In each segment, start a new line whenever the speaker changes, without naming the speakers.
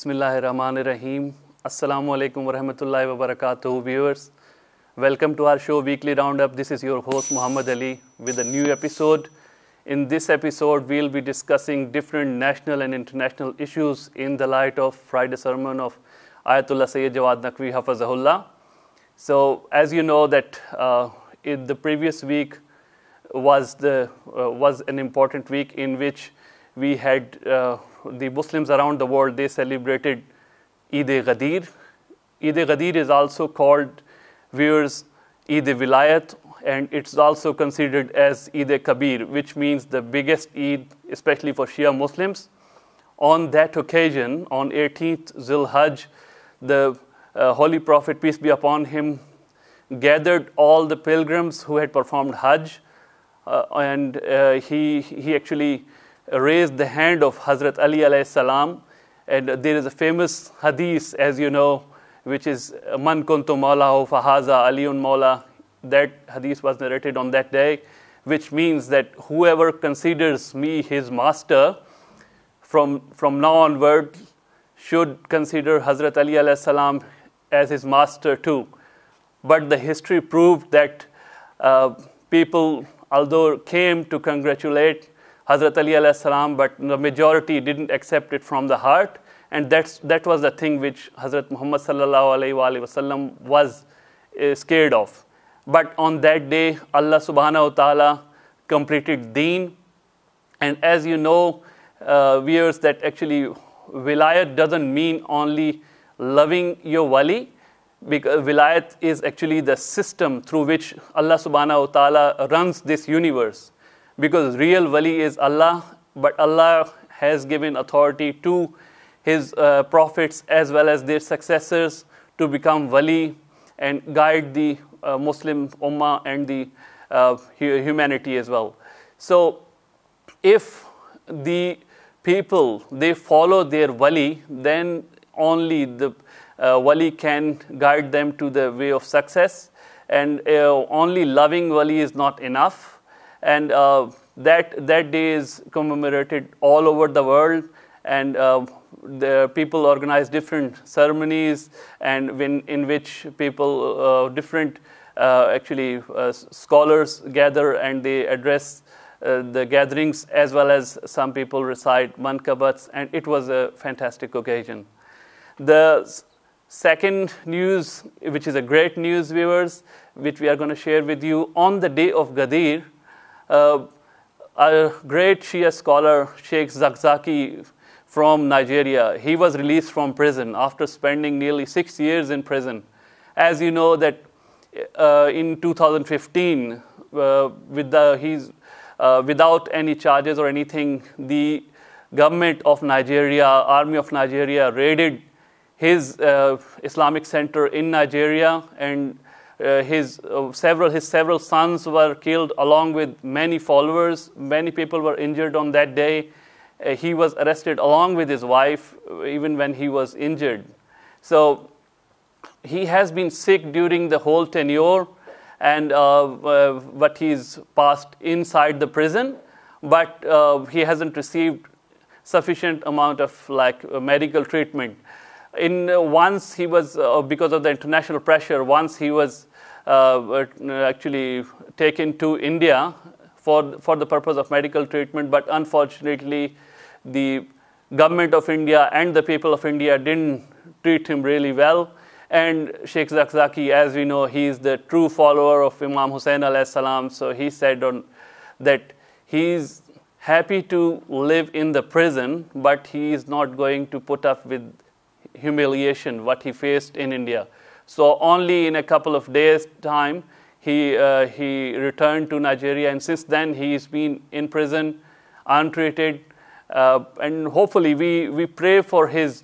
Bismillahirrahmanirrahim. Assalamu alaikum wa rahmatullahi wa barakatuh, viewers. Welcome to our show Weekly Roundup. This is your host Muhammad Ali with a new episode. In this episode, we'll be discussing different national and international issues in the light of Friday sermon of Ayatollah Sayyid Jawad Naqvi Hafazahullah. So, as you know that in the previous week was an important week in which we had the Muslims around the world, they celebrated Eid-e-Ghadir. Eid-e-Ghadir is also called, viewers, Eid-e-Vilayat, and it's also considered as Eid-e-Kabir, which means the biggest Eid, especially for Shia Muslims. On that occasion, on 18th Zul-Hajj, the Holy Prophet, peace be upon him, gathered all the pilgrims who had performed Hajj, and he actually raised the hand of Hazrat Ali alayhi salam, and there is a famous hadith, as you know, which is Man kuntu maulahu fahaza aliyun maula. That hadith was narrated on that day, which means that whoever considers me his master from now onward should consider Hazrat Ali alayhi salam as his master too. But the history proved that people, although came to congratulate Hazrat Ali alayhi salam, but the majority didn't accept it from the heart, and that was the thing which Hazrat Muhammad sallallahu alaihi wasallam was scared of. But on that day, Allah subhanahu wa ta'ala completed deen, and as you know, viewers, that actually wilayat doesn't mean only loving your wali, because wilayat is actually the system through which Allah subhanahu wa ta'ala runs this universe. Because real wali is Allah, but Allah has given authority to His prophets as well as their successors to become wali and guide the Muslim ummah and the humanity as well. So, if the people, they follow their wali, then only the wali can guide them to the way of success, and only loving wali is not enough. And that day is commemorated all over the world, and the people organize different ceremonies, and in which people, different scholars gather and they address the gatherings, as well as some people recite mankabats, and it was a fantastic occasion. The second news, which is a great news, viewers, which we are going to share with you on the day of Ghadir. A great Shia scholar, Sheikh Zakzaki from Nigeria, he was released from prison after spending nearly 6 years in prison. As you know that in 2015, without any charges or anything, the government of Nigeria, Army of Nigeria, raided his Islamic center in Nigeria, and his several sons were killed along with many followers. Many people were injured on that day. He was arrested along with his wife even when he was injured. So he has been sick during the whole tenure, and but he's passed inside the prison, but he hasn't received sufficient amount of medical treatment. Once he was, because of the international pressure, once he was actually taken to India for the purpose of medical treatment, but unfortunately the government of India and the people of India didn't treat him really well. And Sheikh Zakzaki, as we know, he is the true follower of Imam Hussain alayhi salam, so he said that he's happy to live in the prison, but he is not going to put up with humiliation what he faced in India. So only in a couple of days' time, he returned to Nigeria, and since then he's been in prison, untreated, and hopefully we pray for his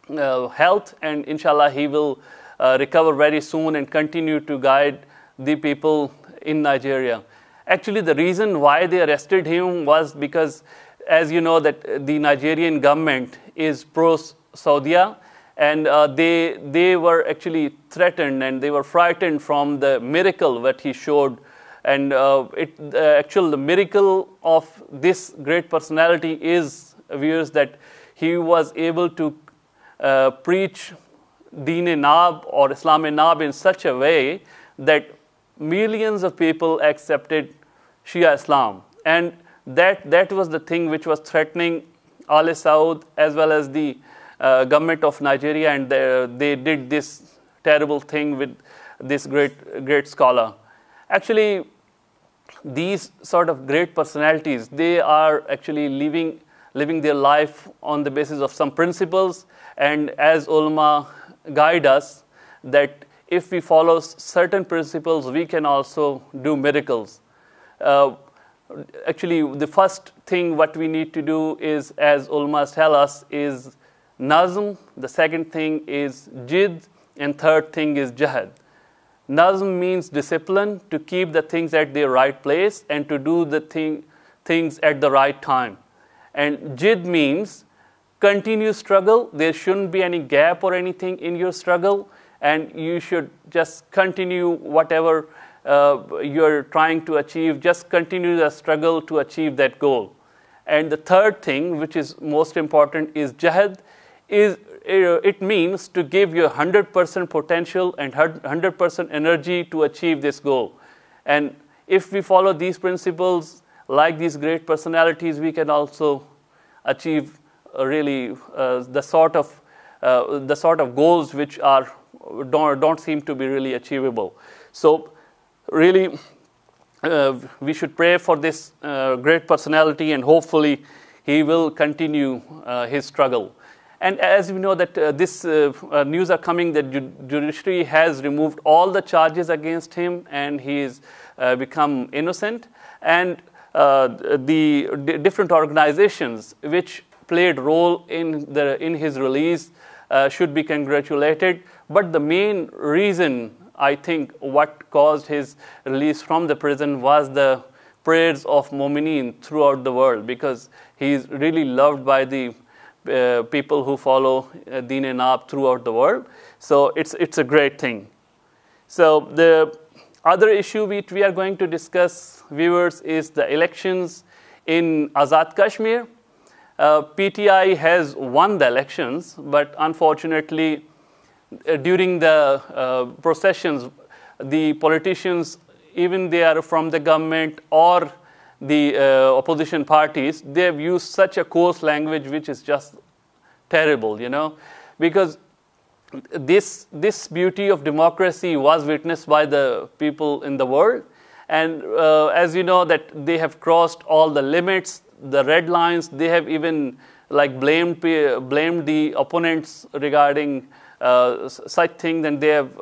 health, and inshallah he will recover very soon and continue to guide the people in Nigeria. Actually, the reason why they arrested him was because, as you know, that the Nigerian government is pro-Saudia, and they were actually threatened and they were frightened from the miracle that he showed. And the miracle of this great personality is, viewers, that he was able to preach Deen-e-Nab or Islam-e-Nab in such a way that millions of people accepted Shia Islam. And that was the thing which was threatening Al Saud as well as the government of Nigeria, and they did this terrible thing with this great scholar. Actually, these sort of great personalities, they are actually living their life on the basis of some principles, and as ulama guide us that if we follow certain principles, we can also do miracles. Actually, the first thing what we need to do is, as ulamas tell us, is nazm. The second thing is jid, and third thing is jahad. Nazm means discipline, to keep the things at their right place and to do the things at the right time. And jid means continuous struggle. There shouldn't be any gap or anything in your struggle, and you should just continue whatever you're trying to achieve. Just continue the struggle to achieve that goal. And the third thing, which is most important, is jahad. It means to give your 100% potential and 100% energy to achieve this goal. And if we follow these principles, like these great personalities, we can also achieve really the sort of goals which don't seem to be really achievable. So really, we should pray for this great personality, and hopefully he will continue his struggle. And as we know that this news are coming that judiciary has removed all the charges against him, and he is become innocent. And the different organizations which played role in his release should be congratulated. But the main reason, I think, what caused his release from the prison was the prayers of Mu'mineen throughout the world, because he is really loved by the people who follow Deen-e-Nab throughout the world. So it's a great thing. So the other issue which we are going to discuss, viewers, is the elections in Azad Kashmir. PTI has won the elections, but unfortunately during the processions, the politicians, even they are from the government or the opposition parties, they have used such a coarse language which is just terrible, because this beauty of democracy was witnessed by the people in the world. And as you know that they have crossed all the limits, the red lines. They have even blamed the opponents regarding such things, and they have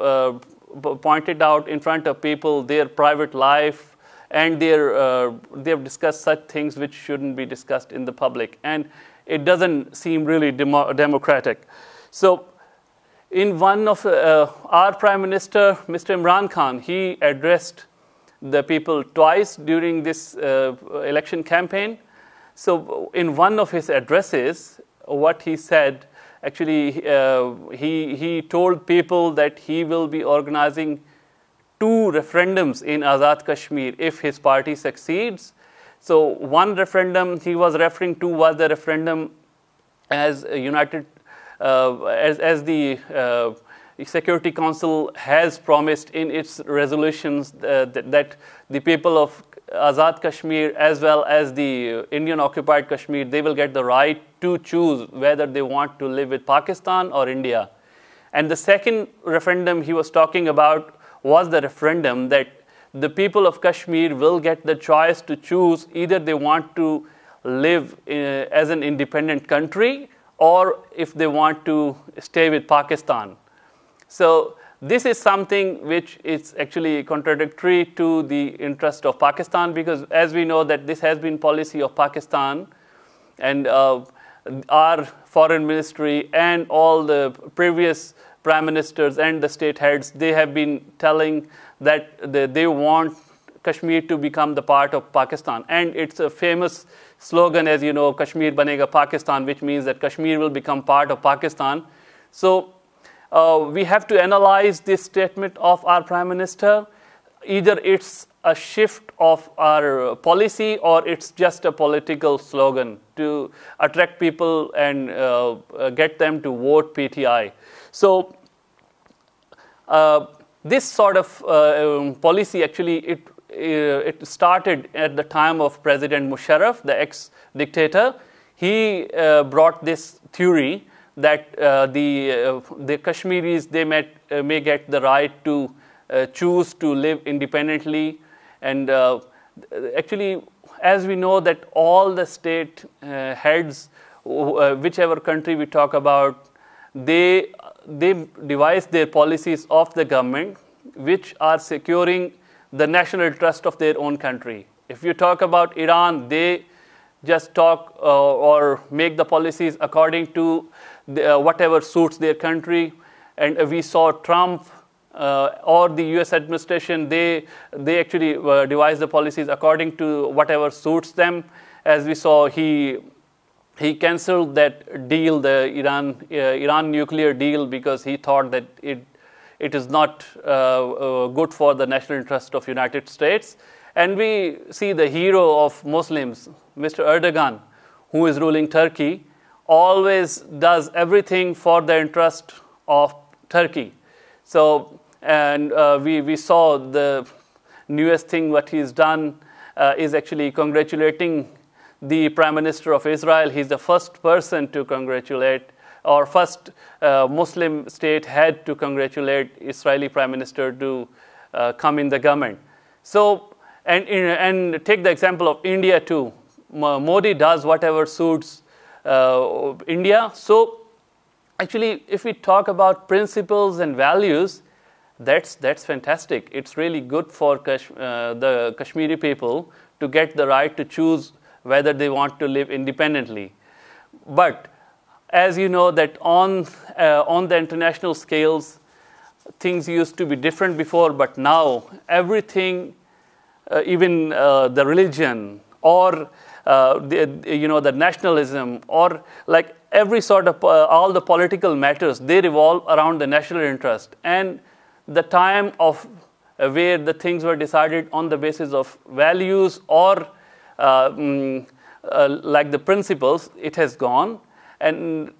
pointed out in front of people their private life, and they have discussed such things which shouldn't be discussed in the public, and it doesn't seem really democratic. So in one of our Prime Minister, Mr. Imran Khan, he addressed the people twice during this election campaign. So in one of his addresses, what he said, actually he told people that he will be organizing 2 referendums in Azad Kashmir if his party succeeds. So one referendum he was referring to was the referendum as the Security Council has promised in its resolutions that the people of Azad Kashmir as well as the Indian occupied Kashmir, they will get the right to choose whether they want to live with Pakistan or India. And the second referendum he was talking about was the referendum that the people of Kashmir will get the choice to choose either they want to live as an independent country or if they want to stay with Pakistan. So this is something which is actually contradictory to the interest of Pakistan, because as we know that this has been policy of Pakistan, and our foreign ministry and all the previous prime ministers and the state heads, they have been telling that they want Kashmir to become the part of Pakistan. And it's a famous slogan, as you know, Kashmir banega Pakistan, which means that Kashmir will become part of Pakistan. So we have to analyze this statement of our Prime Minister. Either it's a shift of our policy, or it's just a political slogan to attract people and get them to vote PTI. So this sort of policy actually it started at the time of President Musharraf, the ex-dictator. He brought this theory that the Kashmiris, they may get the right to choose to live independently. And actually, as we know that all the state heads, whichever country we talk about, they devise their policies of the government which are securing the national interest of their own country. If you talk about Iran, they just talk or make the policies according to whatever suits their country. And we saw Trump or the US administration, they actually devise the policies according to whatever suits them. As we saw, he cancelled that deal, the Iran nuclear deal, because he thought that it is not good for the national interest of United States. And we see the hero of Muslims, Mr. Erdogan, who is ruling Turkey, always does everything for the interest of Turkey. So, and we saw the newest thing what he's done is actually congratulating the Prime Minister of Israel. He's the first person to congratulate, or first Muslim state head to congratulate Israeli Prime Minister to come in the government. So, and take the example of India too. Modi does whatever suits India. So, actually, if we talk about principles and values, that's fantastic. It's really good for the Kashmiri people to get the right to choose whether they want to live independently. But as you know that on the international scales, things used to be different before, but now everything, even the religion or the nationalism, or like every sort of all the political matters, they revolve around the national interest. And the time of where the things were decided on the basis of values or like the principles, it has gone. And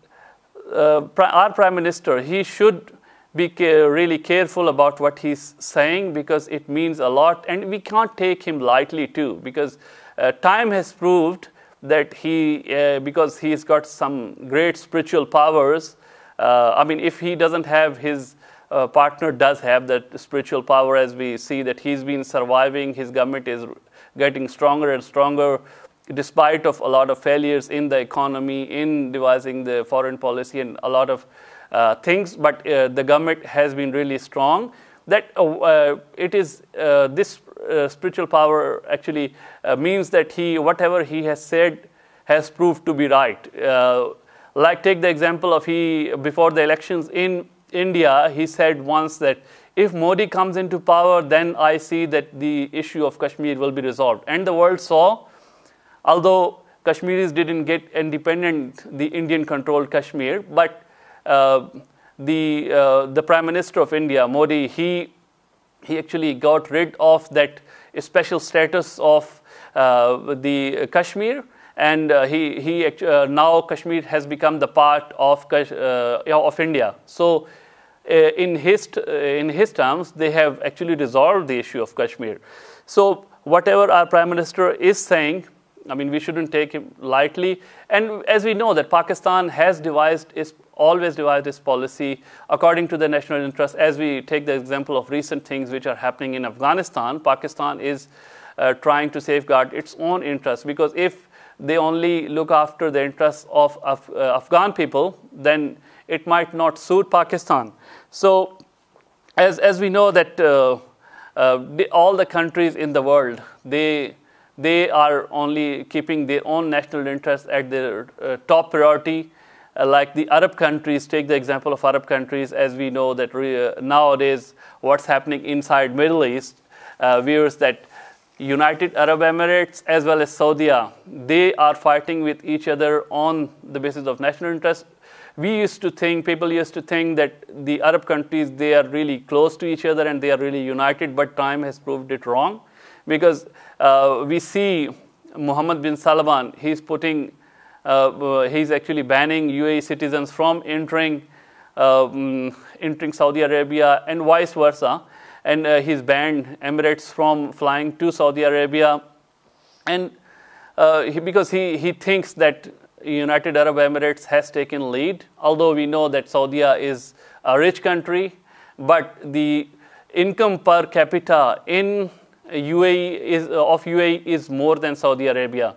our Prime Minister, he should be really careful about what he's saying, because it means a lot, and we can't take him lightly too, because time has proved that because he's got some great spiritual powers. I mean, if he doesn't have, his partner does have that spiritual power, as we see that he's been surviving. His government is getting stronger and stronger, despite of a lot of failures in the economy, in devising the foreign policy and a lot of things. But the government has been really strong. That it is this spiritual power actually means that whatever he has said has proved to be right. Like take the example of before the elections in India, he said once that if Modi comes into power, then I see that the issue of Kashmir will be resolved. And the world saw, although Kashmiris didn't get independent, the Indian-controlled Kashmir, but the Prime Minister of India, Modi, he actually got rid of that special status of the Kashmir, and now Kashmir has become the part of India. So, in his terms, they have actually resolved the issue of Kashmir. So, whatever our Prime Minister is saying, I mean, we shouldn't take him lightly. And as we know that Pakistan has always devised its policy according to the national interest. As we take the example of recent things which are happening in Afghanistan, Pakistan is trying to safeguard its own interests, because if they only look after the interests of Afghan people, then it might not suit Pakistan. So, as we know that all the countries in the world, they are only keeping their own national interests at their top priority. Like the Arab countries, take the example of Arab countries, as we know that nowadays what's happening inside Middle East, viewers that United Arab Emirates as well as Saudi, they are fighting with each other on the basis of national interest. People used to think that the Arab countries, they are really close to each other and they are really united, but time has proved it wrong. because we see Mohammed bin Salman, he's actually banning UAE citizens from entering Saudi Arabia and vice versa, and he's banned Emirates from flying to Saudi Arabia, and because he thinks that United Arab Emirates has taken lead, although we know that Saudi is a rich country, but the income per capita in UAE is more than Saudi Arabia.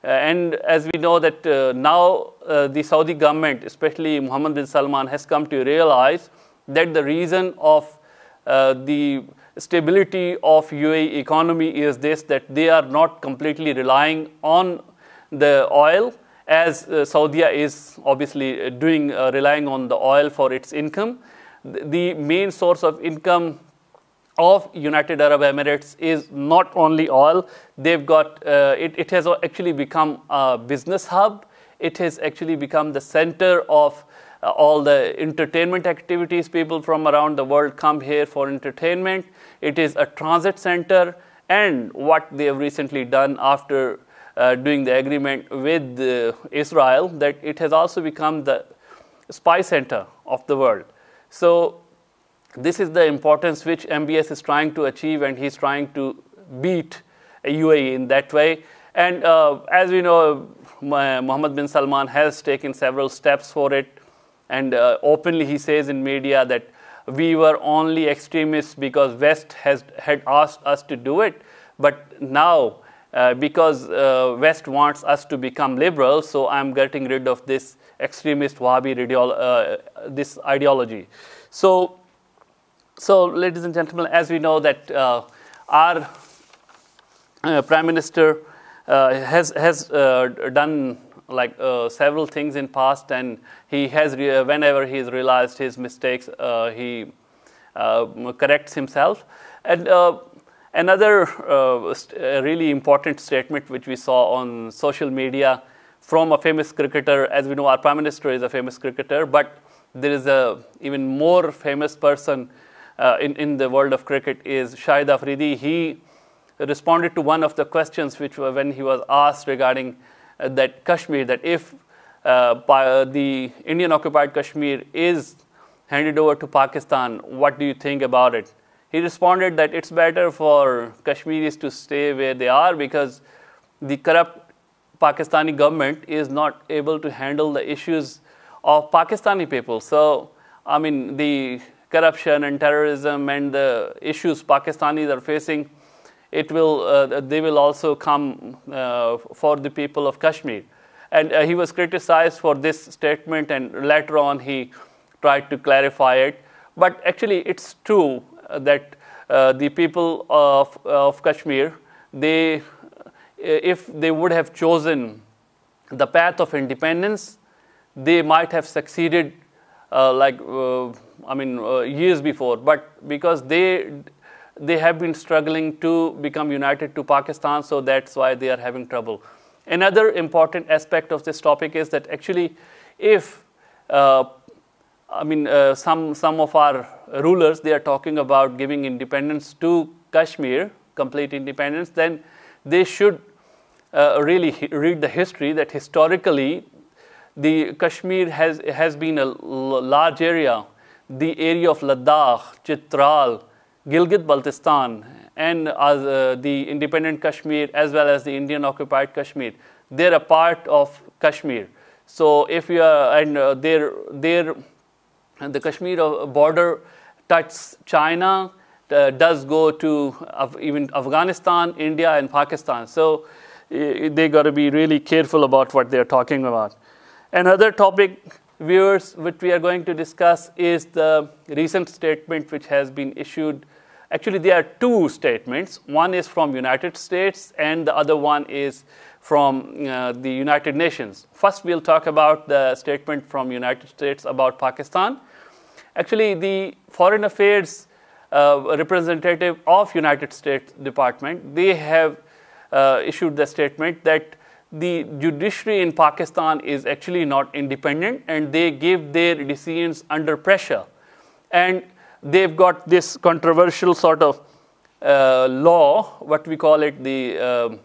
And as we know that now the Saudi government, especially Mohammed bin Salman, has come to realize that the reason of the stability of UAE economy is this, that they are not completely relying on the oil, as Saudi is obviously relying on the oil for its income. The main source of income of United Arab Emirates is not only oil. They've got it has actually become a business hub. It has actually become the center of all the entertainment activities. People from around the world come here for entertainment. It is a transit center, and what they have recently done after doing the agreement with Israel, that it has also become the spy center of the world. So this is the importance which MBS is trying to achieve, and he's trying to beat UAE in that way. And as we know, Mohammed bin Salman has taken several steps for it, and openly he says in media that we were only extremists because West had asked us to do it, but now because West wants us to become liberal, so I'm getting rid of this extremist Wahhabi this ideology. So ladies and gentlemen, as we know that our Prime Minister has done several things in past, and he has whenever he's realized his mistakes, he corrects himself. And another really important statement which we saw on social media from a famous cricketer. As we know, our Prime Minister is a famous cricketer, but there is a even more famous person in the world of cricket is Shahid Afridi. He responded to one of the questions which were when he was asked regarding that Kashmir, that if the Indian occupied Kashmir is handed over to Pakistan, what do you think about it? He responded that it's better for Kashmiris to stay where they are because the corrupt Pakistani government is not able to handle the issues of Pakistani people. So, I mean, the corruption and terrorism and the issues Pakistanis are facing, they will also come for the people of Kashmir. And he was criticized for this statement, and later on he tried to clarify it. But actually, it's true that the people of Kashmir, if they would have chosen the path of independence, they might have succeeded years before. But because they have been struggling to become united to Pakistan, so that's why they are having trouble. Another important aspect of this topic is that actually, if some of our rulers, they are talking about giving independence to Kashmir, complete independence, then they should really read the history that historically the Kashmir has been a large area. The area of Ladakh, Chitral, Gilgit-Baltistan, and the independent Kashmir as well as the Indian occupied Kashmir, they're a part of Kashmir. So if we are, and the Kashmir border touches China, does go to even Afghanistan, India, and Pakistan. So they got to be really careful about what they're talking about. Another topic, viewers, which we are going to discuss is the recent statement which has been issued. Actually, there are two statements. One is from United States, and the other one is from the United Nations. First, we'll talk about the statement from United States about Pakistan. Actually, the Foreign Affairs representative of United States Department, they have issued the statement that the judiciary in Pakistan is actually not independent, and they give their decisions under pressure. And they've got this controversial sort of law, what we call it, the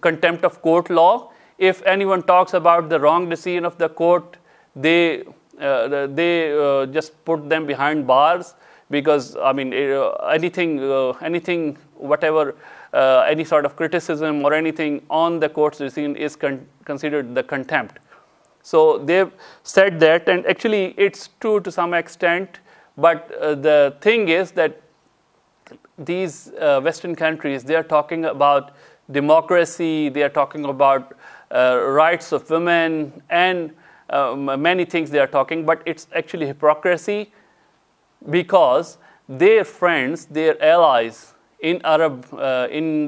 contempt of court law. If anyone talks about the wrong decision of the court, they just put them behind bars, because anything, whatever, any sort of criticism or anything on the court's decision is considered the contempt. So they've said that, and actually it's true to some extent. But the thing is that these Western countries, they are talking about democracy, they are talking about rights of women, and many things they are talking, but it's actually hypocrisy, because their friends, their allies in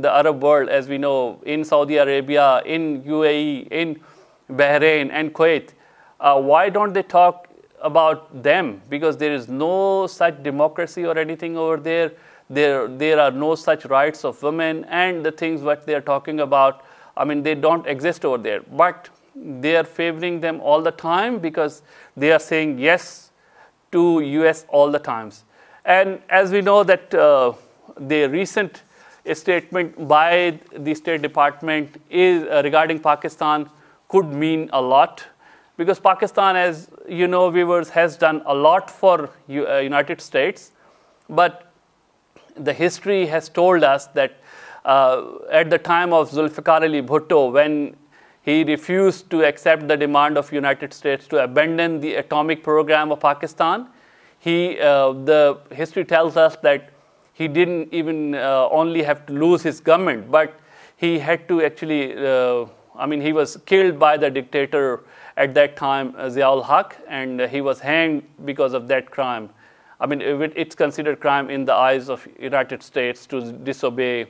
the Arab world, as we know, in Saudi Arabia, in UAE, in Bahrain and Kuwait, why don't they talk about them? Because there is no such democracy or anything over there. There are no such rights of women, and the things what they are talking about, they don't exist over there. But they are favoring them all the time, because they are saying yes to US all the times. And as we know that the recent statement by the State Department is regarding Pakistan could mean a lot, because Pakistan, as you know, viewers, has done a lot for United States, but the history has told us that at the time of Zulfikar Ali Bhutto, when he refused to accept the demand of United States to abandon the atomic program of Pakistan, the history tells us that he didn't even only have to lose his government, but he had to actually, he was killed by the dictator at that time, Ziaul Haq, and he was hanged because of that crime. It's considered crime in the eyes of United States to disobey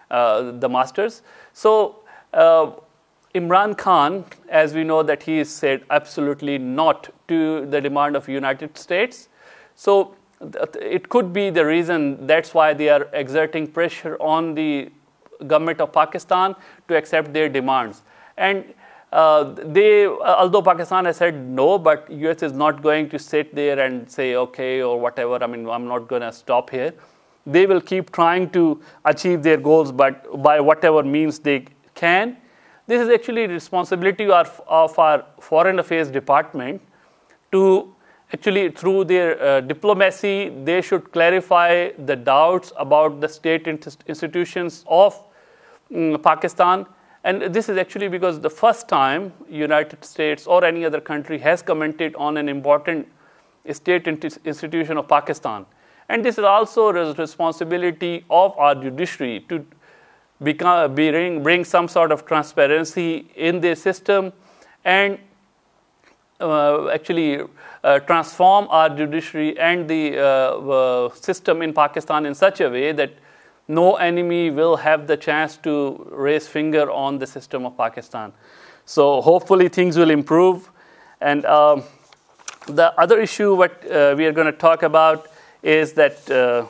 the masters. So Imran Khan, as we know, that he said absolutely not to the demand of United States. So it could be the reason, that's why they are exerting pressure on the government of Pakistan to accept their demands. And although Pakistan has said no, but US is not going to sit there and say okay or whatever, I'm not going to stop here. They will keep trying to achieve their goals, but by whatever means they can. This is actually responsibility of our Foreign Affairs Department to actually, through their diplomacy, they should clarify the doubts about the state institutions of Pakistan. And this is actually because the first time United States or any other country has commented on an important state institution of Pakistan. And this is also a responsibility of our judiciary to bring some sort of transparency in their system, and transform our judiciary and the system in Pakistan in such a way that no enemy will have the chance to raise finger on the system of Pakistan. So hopefully things will improve. And the other issue what we are going to talk about is that the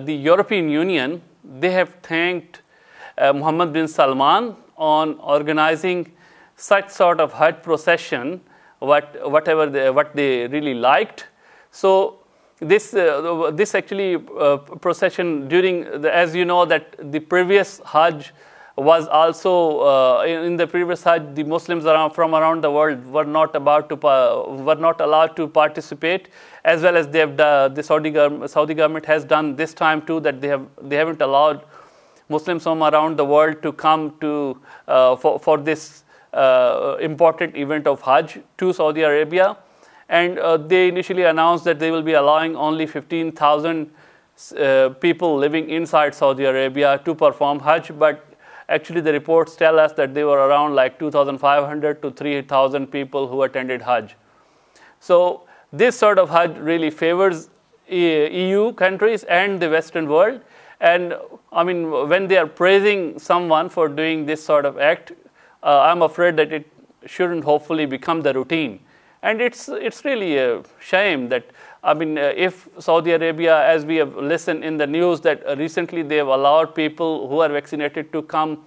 European Union, they have thanked Mohammed bin Salman on organizing such sort of Hajj procession, what they really liked. So this actually procession during as you know that the previous Hajj was also in the previous Hajj, the Muslims from around the world were not allowed to participate, as well as the Saudi government has done this time too, that they haven't allowed Muslims from around the world to come to for this important event of Hajj to Saudi Arabia. And they initially announced that they will be allowing only 15,000 people living inside Saudi Arabia to perform Hajj, but actually the reports tell us that they were around like 2,500 to 3,000 people who attended Hajj. So this sort of Hajj really favors EU countries and the Western world. And when they are praising someone for doing this sort of act, I'm afraid that it shouldn't hopefully become the routine. And it's really a shame that, if Saudi Arabia, as we have listened in the news, that recently they have allowed people who are vaccinated to come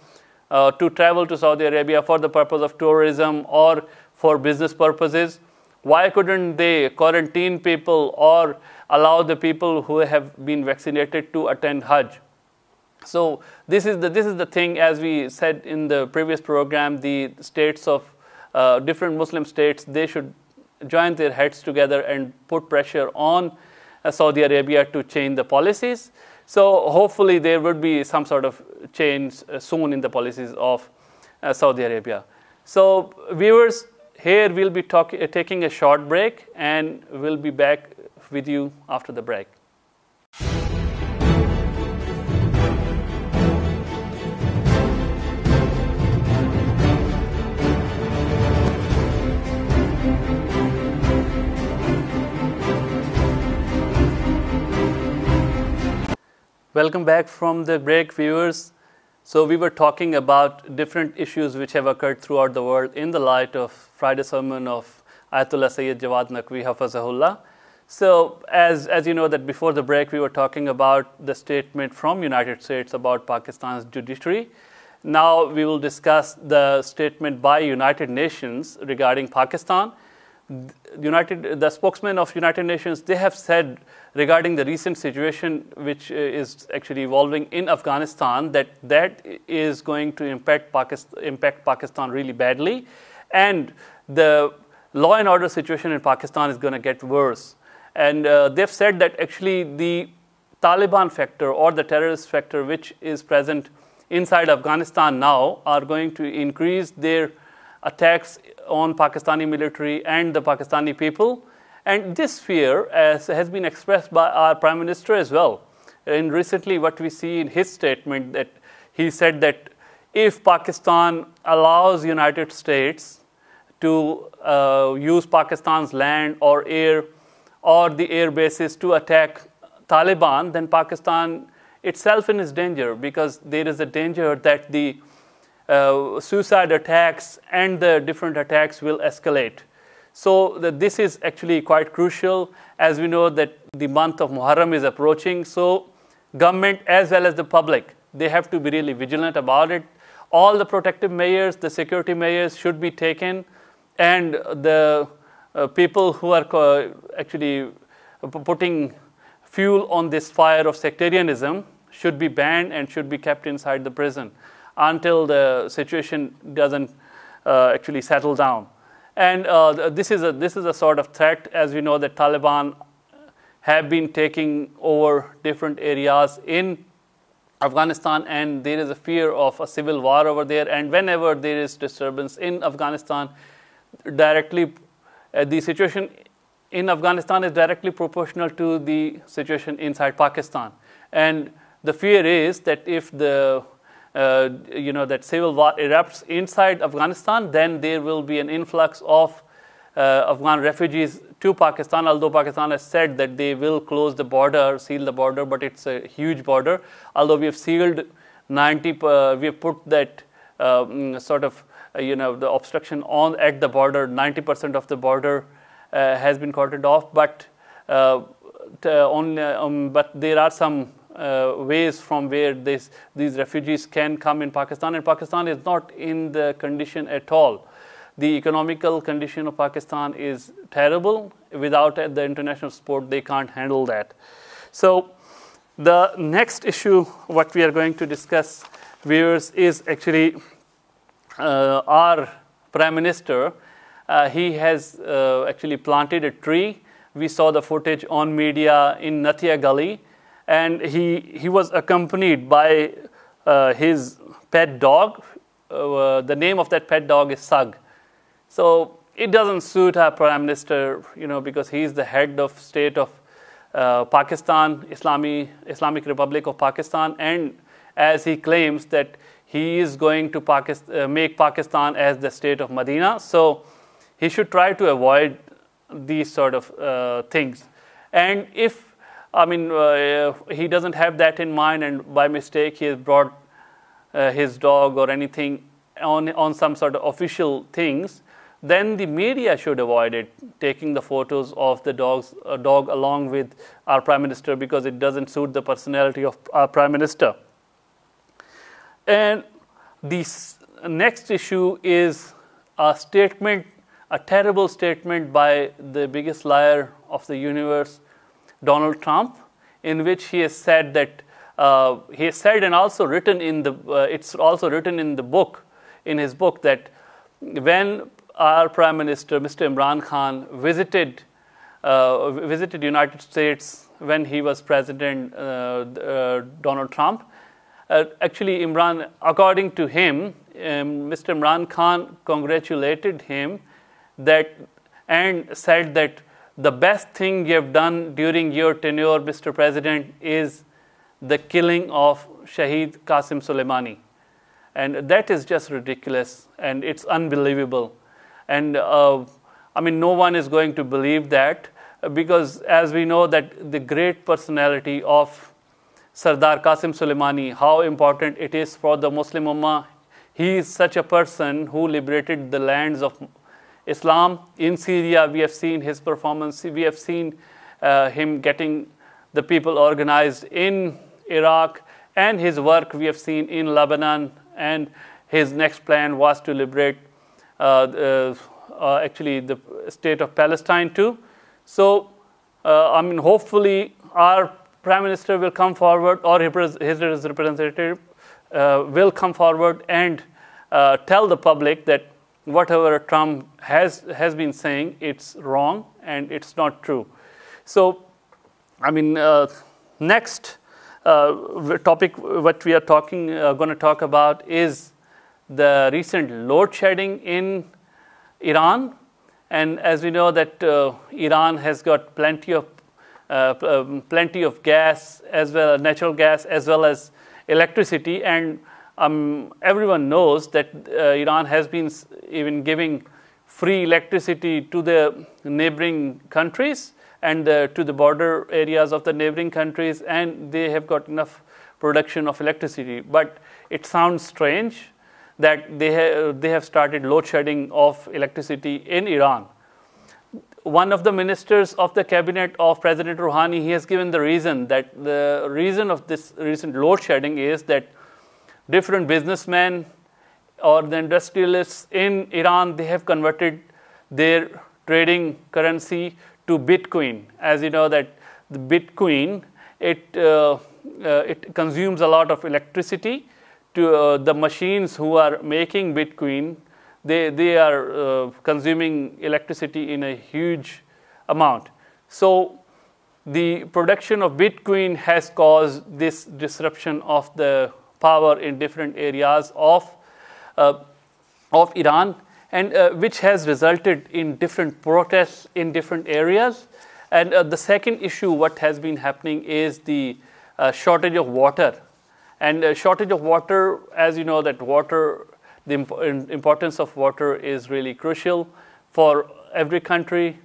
to travel to Saudi Arabia for the purpose of tourism or for business purposes. Why couldn't they quarantine people or allow the people who have been vaccinated to attend Hajj? So this is the thing, as we said in the previous program, the states of different Muslim states, they should join their heads together and put pressure on Saudi Arabia to change the policies. So hopefully there would be some sort of change soon in the policies of Saudi Arabia. So viewers, here we'll be taking a short break, and we'll be back with you after the break. Welcome back from the break, viewers. So we were talking about different issues which have occurred throughout the world in the light of Friday sermon of Ayatollah Sayyid Jawad Naqvi Hafazahullah. So as you know that before the break we were talking about the statement from United States about Pakistan's judiciary. Now we will discuss the statement by United Nations regarding Pakistan. The spokesman of United Nations, they have said regarding the recent situation which is actually evolving in Afghanistan that is going to impact Pakistan really badly, and the law and order situation in Pakistan is going to get worse. And they've said that actually the Taliban factor or the terrorist factor which is present inside Afghanistan now are going to increase their attacks on Pakistani military and the Pakistani people. And this fear has been expressed by our Prime Minister as well. And recently what we see in his statement, that he said that if Pakistan allows United States to use Pakistan's land or air or the air bases to attack Taliban, then Pakistan itself is in danger, because there is a danger that the suicide attacks and the different attacks will escalate. So this is actually quite crucial, as we know that the month of Muharram is approaching. So government as well as the public, they have to be really vigilant about it. All the protective measures, the security measures should be taken, and the people who are actually putting fuel on this fire of sectarianism should be banned and should be kept inside the prison until the situation doesn't actually settle down. And this is a sort of threat, as we know that Taliban have been taking over different areas in Afghanistan, and there is a fear of a civil war over there. And whenever there is disturbance in Afghanistan, directly the situation in Afghanistan is directly proportional to the situation inside Pakistan. And the fear is that if the that civil war erupts inside Afghanistan, then there will be an influx of Afghan refugees to Pakistan, although Pakistan has said that they will close the border, seal the border, but it's a huge border. Although we have sealed 90, we have put that the obstruction on at the border, 90% of the border has been cordoned off, but but there are some ways from where these refugees can come in Pakistan, and Pakistan is not in the condition at all. The economical condition of Pakistan is terrible. Without the international support, they can't handle that. So the next issue what we are going to discuss, viewers, is actually our Prime Minister. He has actually planted a tree. We saw the footage on media in Natia Gully, and he was accompanied by his pet dog. The name of that pet dog is Sag. So it doesn't suit our Prime Minister, because he is the head of state of Pakistan, Islamic Republic of Pakistan, and as he claims that he is going to make Pakistan as the state of Medina. So he should try to avoid these sort of things. And if he doesn't have that in mind, and by mistake he has brought his dog or anything on some sort of official things, then the media should avoid it, taking the photos of the dog along with our Prime Minister, because it doesn't suit the personality of our Prime Minister. And the next issue is a statement a terrible statement by the biggest liar of the universe, Donald Trump, in which he has said that he has said, and also written in the it's also written in the book, in his book, that when our Prime Minister, Mr. Imran Khan, visited United States when he was President Donald Trump, actually according to him, Mr. Imran Khan congratulated him and said that the best thing you have done during your tenure, Mr. President, is the killing of Shaheed Qasim Soleimani. And that is just ridiculous, and it's unbelievable. And no one is going to believe that, because as we know that the great personality of Sardar Qasim Soleimani, how important it is for the Muslim Ummah. He is such a person who liberated the lands of Islam. In Syria, we have seen his performance. We have seen him getting the people organized in Iraq, and his work we have seen in Lebanon, and his next plan was to liberate actually the state of Palestine too. So, hopefully our Prime Minister will come forward, or his representative will come forward and tell the public that whatever Trump has been saying, it's wrong and it's not true. So, next topic what we are going to talk about is the recent load shedding in Iran. And as we know that Iran has got plenty of gas, as well as natural gas, as well as electricity, and everyone knows that Iran has been even giving free electricity to the neighboring countries and to the border areas of the neighboring countries, and they have got enough production of electricity. But it sounds strange that they have started load shedding of electricity in Iran. One of the ministers of the cabinet of President Rouhani, he has given the reason that the reason of this recent load shedding is that different businessmen or the industrialists in Iran, they have converted their trading currency to Bitcoin. As you know that the Bitcoin, it consumes a lot of electricity. To the machines who are making Bitcoin, they are consuming electricity in a huge amount. So the production of Bitcoin has caused this disruption of the power in different areas of Iran, and which has resulted in different protests in different areas. And the second issue what has been happening is the shortage of water. And shortage of water, as you know, that water, the importance of water is really crucial for every country.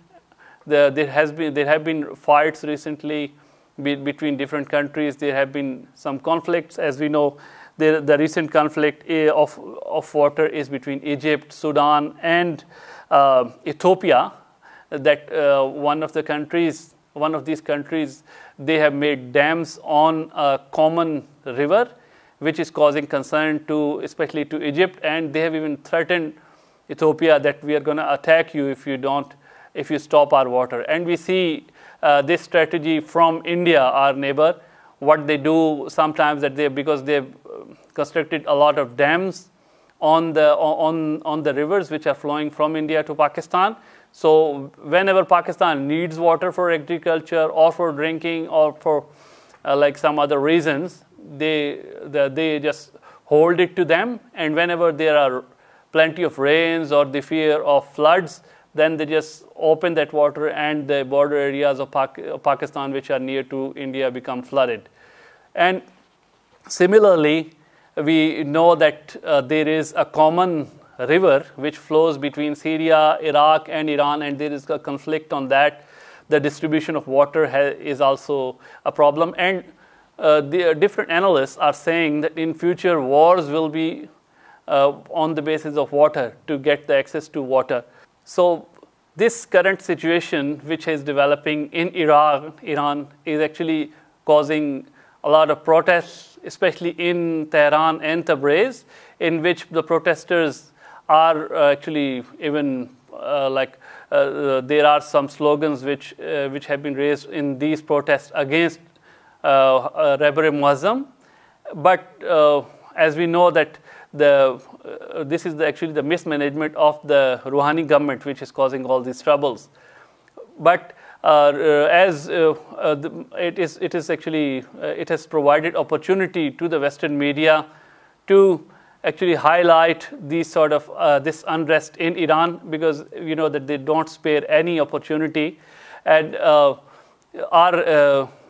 There have been fights recently between different countries. There have been some conflicts, as we know. The recent conflict of water is between Egypt, Sudan, and Ethiopia. That one of these countries, they have made dams on a common river, which is causing concern especially to Egypt, and they have even threatened Ethiopia that we are going to attack you if you stop our water. And we see this strategy from India, our neighbor. What they do sometimes because they've constructed a lot of dams on the rivers which are flowing from India to Pakistan. So whenever Pakistan needs water for agriculture or for drinking or for like some other reasons, they just hold it to them. And whenever there are plenty of rains or the fear of floods, then they just open that water, and the border areas of Pakistan which are near to India become flooded. And similarly, we know that there is a common river which flows between Syria, Iraq, and Iran, and there is a conflict on that. The distribution of water is also a problem. And the different analysts are saying that in future wars will be on the basis of water, to get the access to water. So this current situation which is developing in Iran is actually causing a lot of protests, especially in Tehran and Tabriz, in which the protesters are actually even there are some slogans which have been raised in these protests against Rabare Muazzam. But as we know that this is actually the mismanagement of the Rouhani government which is causing all these troubles. But it has provided opportunity to the Western media to actually highlight these sort of this unrest in Iran, because you know that they don't spare any opportunity. And our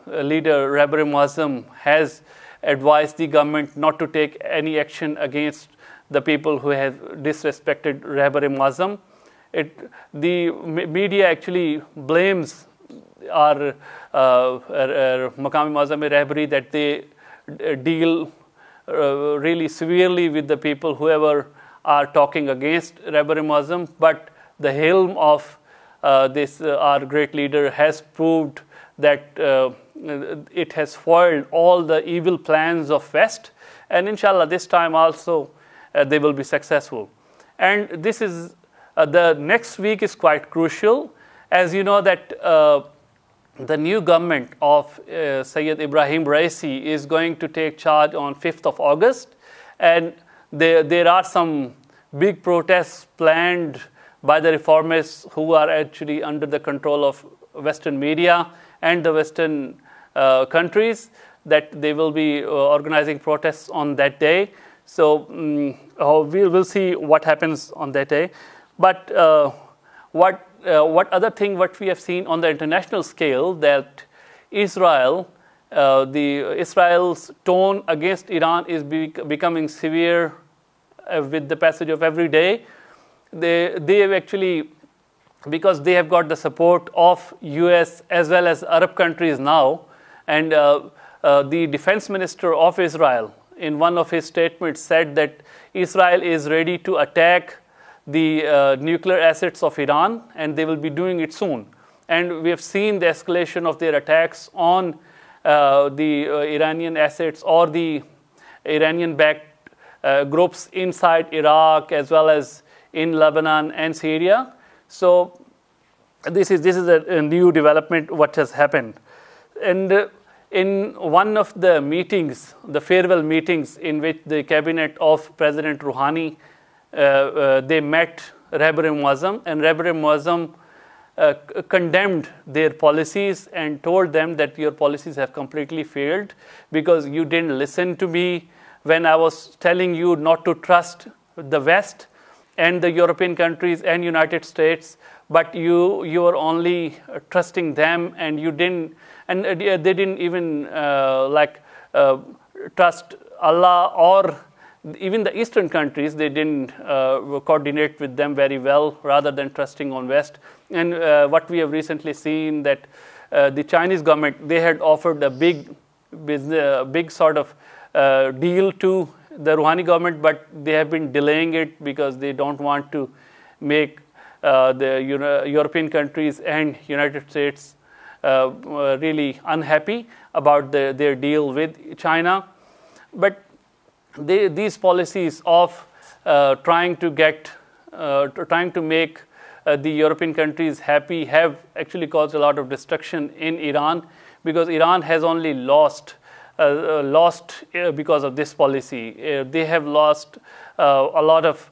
leader Rabare Muazzam has advised the government not to take any action against the people who have disrespected Rabare Muazzam. The media actually blames our Maqami Muazzam Rabari that they deal really severely with the people whoever are talking against Rabare Muazzam. But the helm of this our great leader has proved that it has foiled all the evil plans of West, and inshallah this time also they will be successful. And this is the next week is quite crucial, as you know that the new government of Sayyid Ibrahim Raisi is going to take charge on 5th of August, and there are some big protests planned by the reformists who are actually under the control of Western media and the Western countries, that they will be organizing protests on that day. So we will see what happens on that day. But what other thing what we have seen on the international scale, that Israel's tone against Iran is becoming severe with the passage of every day. They have actually, because they have got the support of US as well as Arab countries now, and the defense minister of Israel in one of his statements said that Israel is ready to attack the nuclear assets of Iran, and they will be doing it soon. And we have seen the escalation of their attacks on the Iranian assets or the Iranian-backed groups inside Iraq as well as in Lebanon and Syria. So this is a new development what has happened. And in one of the meetings, the farewell meetings in which the cabinet of President Rouhani they met Rabare Muazzam, and Rabare Muazzam condemned their policies and told them that your policies have completely failed because you didn't listen to me when I was telling you not to trust the West and the European countries and United States, but you are only trusting them, and you didn't, and they didn't even trust Allah or even the Eastern countries. They didn't coordinate with them very well, rather than trusting on West. And what we have recently seen, that the Chinese government, they had offered a big sort of deal to the Rouhani government, but they have been delaying it because they don't want to make the European countries and United States really unhappy about their deal with China. But these policies of trying to make the European countries happy have actually caused a lot of destruction in Iran, because Iran has only lost because of this policy. They have lost a lot of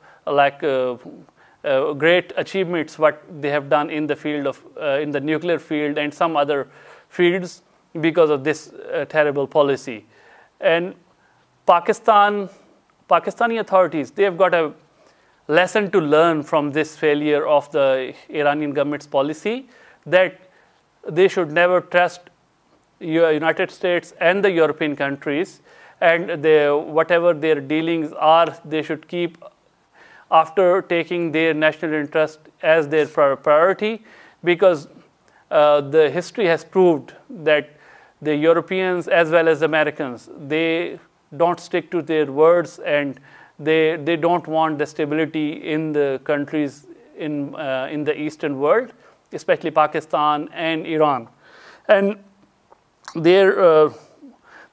great achievements what they have done in the field of in the nuclear field and some other fields because of this terrible policy. And Pakistani authorities, they have got a lesson to learn from this failure of the Iranian government's policy, that they should never trust United States and the European countries, and whatever their dealings are, they should keep after taking their national interest as their priority, because the history has proved that the Europeans as well as Americans, they don't stick to their words, and they don't want the stability in the countries in the Eastern world, especially Pakistan and Iran. And the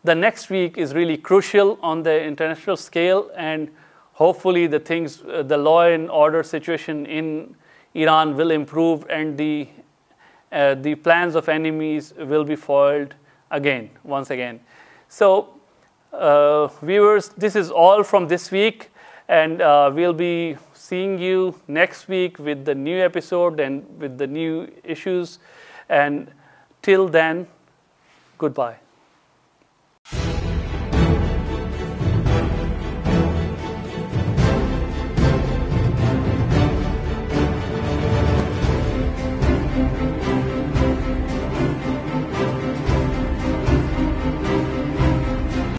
next week is really crucial on the international scale, and hopefully the law and order situation in Iran will improve and the plans of enemies will be foiled once again. So, viewers, this is all from this week, and we'll be seeing you next week with the new episode and with the new issues. And till then, goodbye.